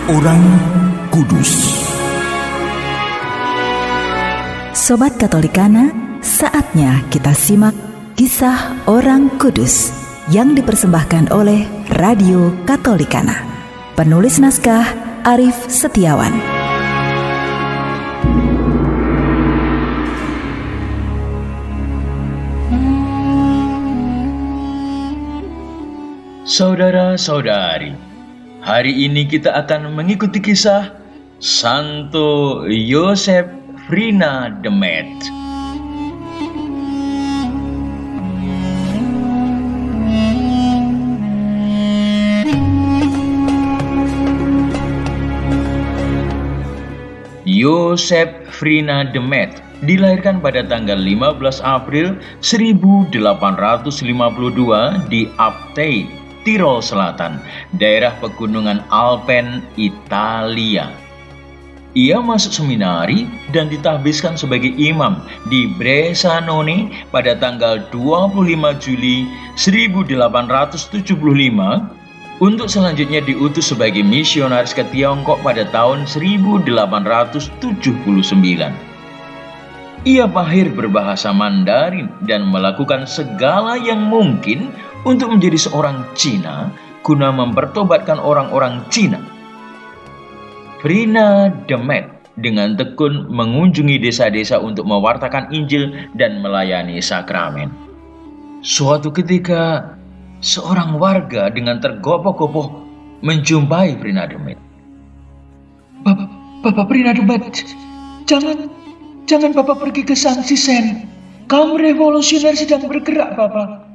Orang Kudus. Sobat Katolikana, saatnya kita simak kisah orang kudus yang dipersembahkan oleh Radio Katolikana. Penulis naskah Arif Setiawan. Saudara-saudari, hari ini kita akan mengikuti kisah Santo Yosef Vrina Demet. Yosef Vrina Demet dilahirkan pada tanggal 15 April 1852 di Abtei, Tirol Selatan, daerah pegunungan Alpen, Italia. Ia masuk seminari dan ditahbiskan sebagai imam di Bressanone pada tanggal 25 Juli 1875 untuk selanjutnya diutus sebagai misionaris ke Tiongkok pada tahun 1879. Ia mahir berbahasa Mandarin dan melakukan segala yang mungkin untuk menjadi seorang Cina guna mempertobatkan orang-orang Cina. Vrina Demet dengan tekun mengunjungi desa-desa untuk mewartakan Injil dan melayani sakramen. Suatu ketika, seorang warga dengan tergopoh-gopoh menjumpai Vrina Demet. Bapak Vrina Demet, jangan Bapak pergi ke Sansisen. Kaum revolusioner sedang bergerak, Bapak.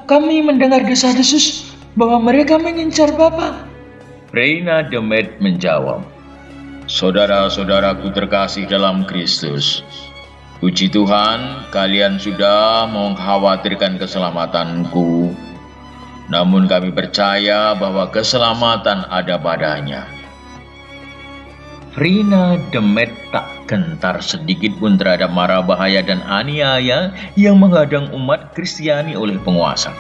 Kami mendengar desas-desus bahwa mereka mengincar Bapak. Vrina Demet menjawab, "Saudara-saudaraku terkasih dalam Kristus, puji Tuhan, kalian sudah mengkhawatirkan keselamatanku. Namun kami percaya bahwa keselamatan ada padanya." Vrina Demet tak gentar sedikit pun terhadap mara bahaya dan aniaya yang menghadang umat Kristiani oleh penguasa.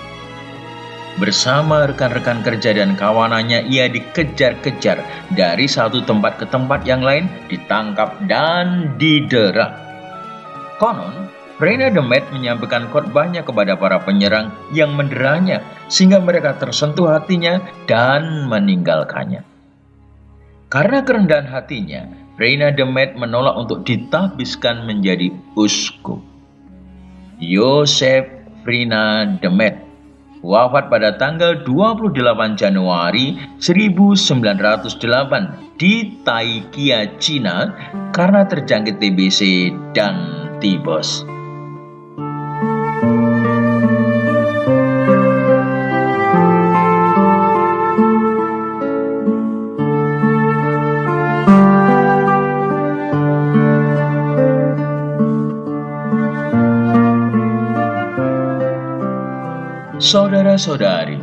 Bersama rekan-rekan kerja dan kawanannya, ia dikejar-kejar dari satu tempat ke tempat yang lain, ditangkap dan didera. Konon, Vrina Demet menyampaikan khotbahnya kepada para penyerang yang menderanya, sehingga mereka tersentuh hatinya dan meninggalkannya. Karena kerendahan hatinya, Vrina Demet menolak untuk ditahbiskan menjadi uskup. Yosef Vrina Demet wafat pada tanggal 28 Januari 1908 di Taikia, Cina karena terjangkit TBC dan tifus. Saudara-saudari,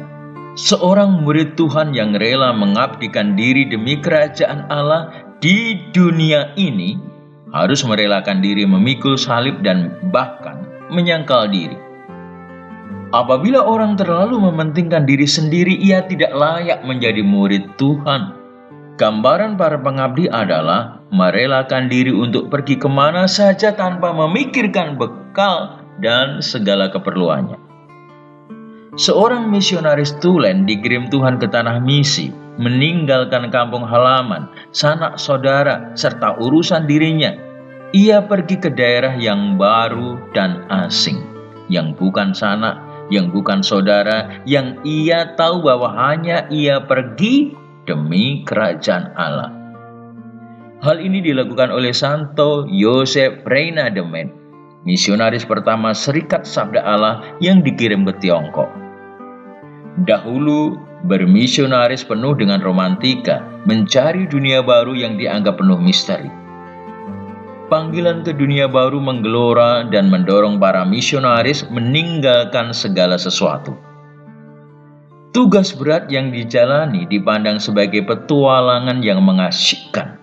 seorang murid Tuhan yang rela mengabdikan diri demi kerajaan Allah di dunia ini harus merelakan diri memikul salib dan bahkan menyangkal diri. Apabila orang terlalu mementingkan diri sendiri, ia tidak layak menjadi murid Tuhan. Gambaran para pengabdi adalah merelakan diri untuk pergi kemana saja tanpa memikirkan bekal dan segala keperluannya. Seorang misionaris tulen dikirim Tuhan ke tanah misi, meninggalkan kampung halaman, sanak saudara, serta urusan dirinya. Ia pergi ke daerah yang baru dan asing, yang bukan sanak, yang bukan saudara, yang ia tahu bahwa hanya ia pergi demi kerajaan Allah. Hal ini dilakukan oleh Santo Yosef Vrina Demet, misionaris pertama Serikat Sabda Allah yang dikirim ke Tiongkok. Dahulu bermisionaris penuh dengan romantika, mencari dunia baru yang dianggap penuh misteri. Panggilan ke dunia baru menggelora dan mendorong para misionaris meninggalkan segala sesuatu. Tugas berat yang dijalani dipandang sebagai petualangan yang mengasyikkan.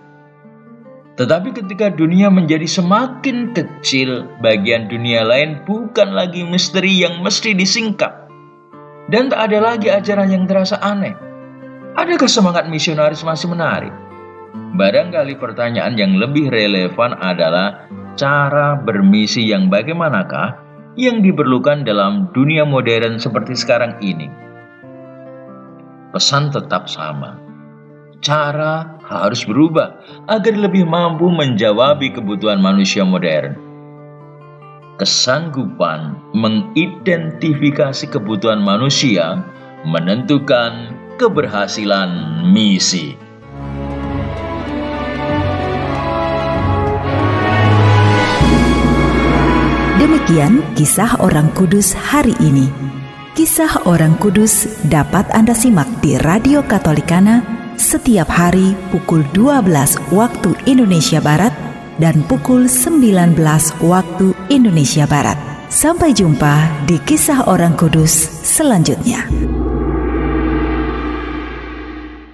Tetapi ketika dunia menjadi semakin kecil, bagian dunia lain bukan lagi misteri yang mesti disingkap. Dan tak ada lagi ajaran yang terasa aneh. Adakah semangat misionaris masih menarik? Barangkali pertanyaan yang lebih relevan adalah cara bermisi yang bagaimanakah yang diperlukan dalam dunia modern seperti sekarang ini. Pesan tetap sama. Cara harus berubah agar lebih mampu menjawabi kebutuhan manusia modern. Kesanggupan mengidentifikasi kebutuhan manusia menentukan keberhasilan misi. Demikian kisah orang kudus hari ini. Kisah orang kudus dapat Anda simak di Radio Katolikana setiap hari pukul 12 waktu Indonesia Barat dan pukul 19 waktu Indonesia Barat. Sampai jumpa di kisah orang kudus selanjutnya.